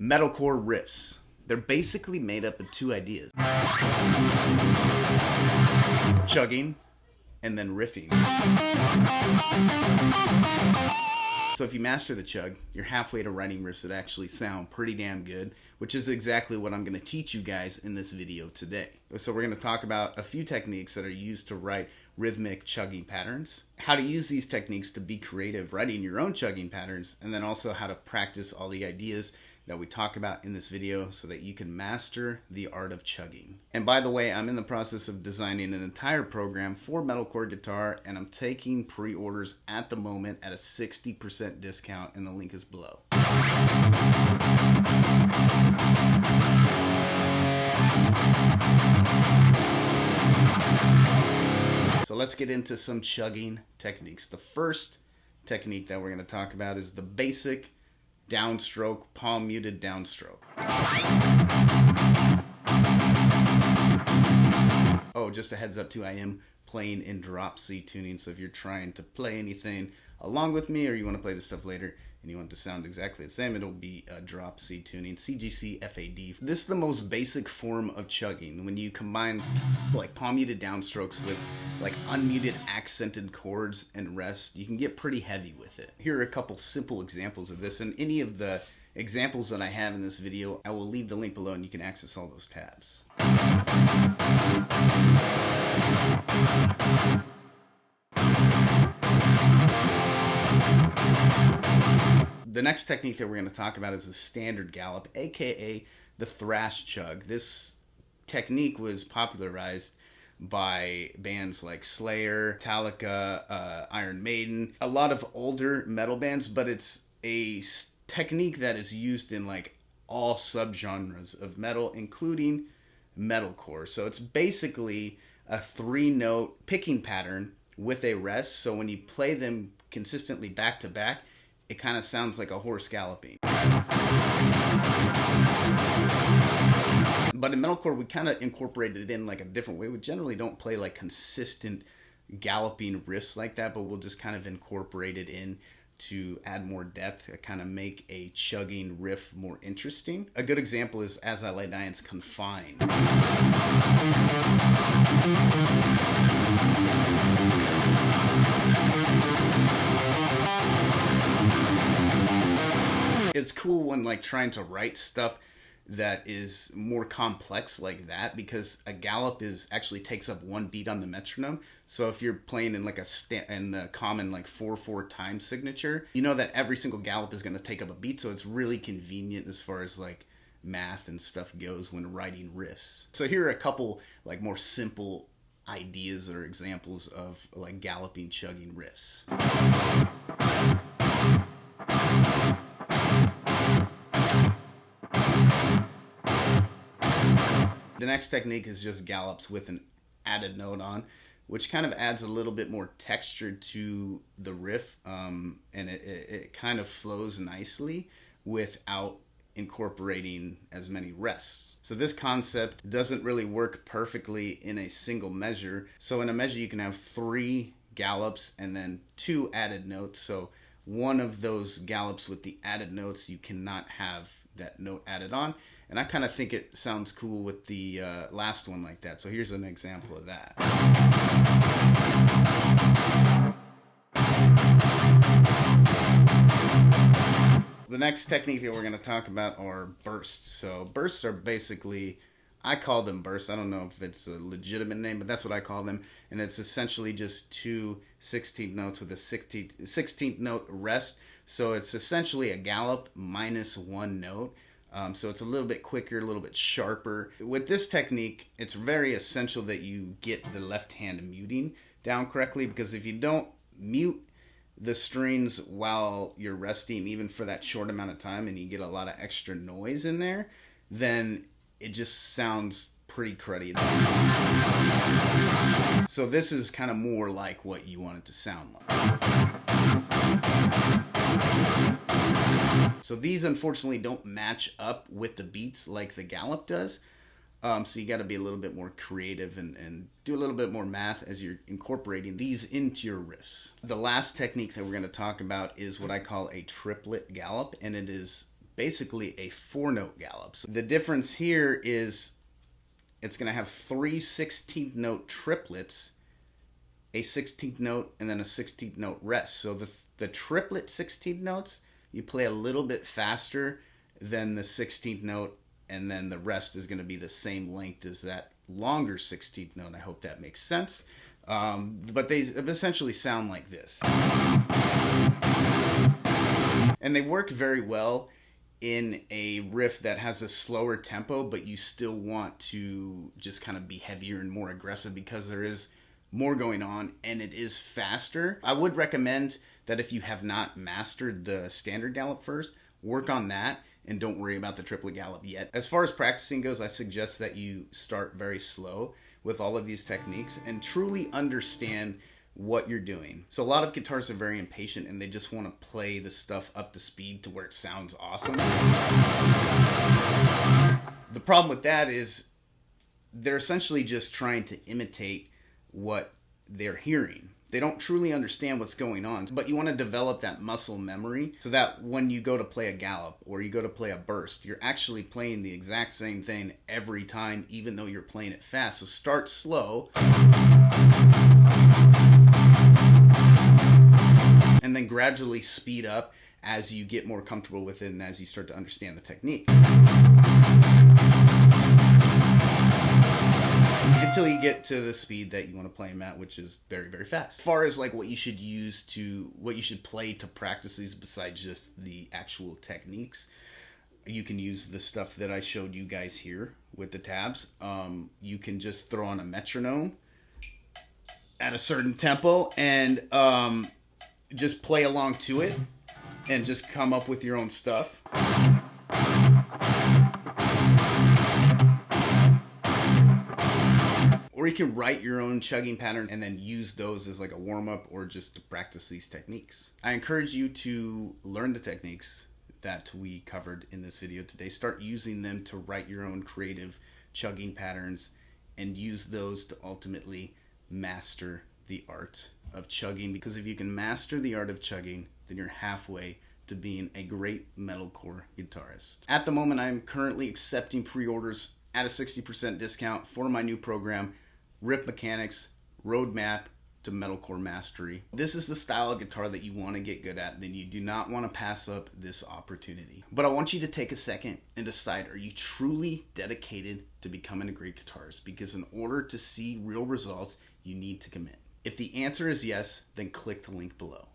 Metalcore riffs. They're basically made up of two ideas. Chugging and then riffing. So if you master the chug, you're halfway to writing riffs that actually sound pretty damn good, which is exactly what I'm going to teach you guys in this video today. So we're going to talk about a few techniques that are used to write rhythmic chugging patterns, how to use these techniques to be creative writing your own chugging patterns, and then also how to practice all the ideas that we talk about in this video so that you can master the art of chugging. And by the way, I'm in the process of designing an entire program for metalcore guitar, and I'm taking pre-orders at the moment at a 60% discount, and the link is below. So let's get into some chugging techniques. The first technique that we're going to talk about is the basic downstroke, palm muted downstroke. Oh, just a heads up too, I am playing in drop C tuning, so if you're trying to play anything along with me or you want to play this stuff later and you want it to sound exactly the same, it'll be drop C tuning, CGC FAD. This is the most basic form of chugging. When you combine like palm muted downstrokes with like unmuted accented chords and rest, you can get pretty heavy with it. Here are a couple simple examples of this, and any of the examples that I have in this video, I will leave the link below and you can access all those tabs. The next technique that we're going to talk about is the standard gallop, aka the thrash chug. This technique was popularized by bands like Slayer, Metallica, Iron Maiden, a lot of older metal bands, but it's a technique that is used in like all subgenres of metal, including metalcore. So it's basically a 3-note picking pattern with a rest, so when you play them consistently back to back, it kind of sounds like a horse galloping. But in metalcore, we kind of incorporated it in like a different way. We generally don't play like consistent galloping riffs like that, but we'll just kind of incorporate it in to add more depth, kind of make a chugging riff more interesting. A good example is As I Lay Dying's Confine. It's cool when like trying to write stuff that is more complex like that, because a gallop actually takes up one beat on the metronome. So if you're playing in like a common like 4/4 time signature, you know that every single gallop is going to take up a beat, so it's really convenient as far as like math and stuff goes when writing riffs. So here are a couple like more simple ideas or examples of like galloping chugging riffs. The next technique is just gallops with an added note on, which kind of adds a little bit more texture to the riff, and it kind of flows nicely without incorporating as many rests. So this concept doesn't really work perfectly in a single measure. So in a measure you can have 3 gallops and then 2 added notes. So one of those gallops with the added notes, you cannot have that note added on. And I kind of think it sounds cool with the last one like that. So here's an example of that. The next technique that we're going to talk about are bursts. So bursts are basically, I call them bursts. I don't know if it's a legitimate name, but that's what I call them. And it's essentially just 2 16th notes with a 16th note rest. So it's essentially a gallop minus 1 note. So it's a little bit quicker, a little bit sharper. With this technique, it's very essential that you get the left hand muting down correctly, because if you don't mute the strings while you're resting, even for that short amount of time, and you get a lot of extra noise in there, then it just sounds pretty cruddy. So this is kind of more like what you want it to sound like. So these unfortunately don't match up with the beats like the gallop does. So you got to be a little bit more creative and do a little bit more math as you're incorporating these into your riffs. The last technique that we're going to talk about is what I call a triplet gallop, and it is basically a 4-note gallop. So the difference here is it's going to have 3 16th note triplets, a 16th note, and then a 16th note rest. So the triplet 16th notes, you play a little bit faster than the 16th note, and then the rest is going to be the same length as that longer 16th note. I hope that makes sense. But they essentially sound like this. And they work very well in a riff that has a slower tempo, but you still want to just kind of be heavier and more aggressive because there is more going on and it is faster. I would recommend that if you have not mastered the standard gallop first, work on that and don't worry about the triplet gallop yet. As far as practicing goes, I suggest that you start very slow with all of these techniques and truly understand what you're doing. So a lot of guitarists are very impatient and they just want to play the stuff up to speed to where it sounds awesome. The problem with that is they're essentially just trying to imitate what they're hearing. They don't truly understand what's going on, but you want to develop that muscle memory so that when you go to play a gallop or you go to play a burst, you're actually playing the exact same thing every time, even though you're playing it fast. So start slow and then gradually speed up as you get more comfortable with it and as you start to understand the technique. Until you get to the speed that you want to play them at, which is very, very fast. As far as like what you should play to practice these besides just the actual techniques, you can use the stuff that I showed you guys here with the tabs. You can just throw on a metronome at a certain tempo and just play along to it and just come up with your own stuff. Or you can write your own chugging pattern and then use those as like a warm-up or just to practice these techniques. I encourage you to learn the techniques that we covered in this video today. Start using them to write your own creative chugging patterns and use those to ultimately master the art of chugging. Because if you can master the art of chugging, then you're halfway to being a great metalcore guitarist. At the moment, I'm currently accepting pre-orders at a 60% discount for my new program, Riff Mechanics Roadmap to Metalcore Mastery. This is the style of guitar that you want to get good at, then you do not want to pass up this opportunity. But I want you to take a second and decide, are you truly dedicated to becoming a great guitarist? Because in order to see real results, you need to commit. If the answer is yes, then click the link below.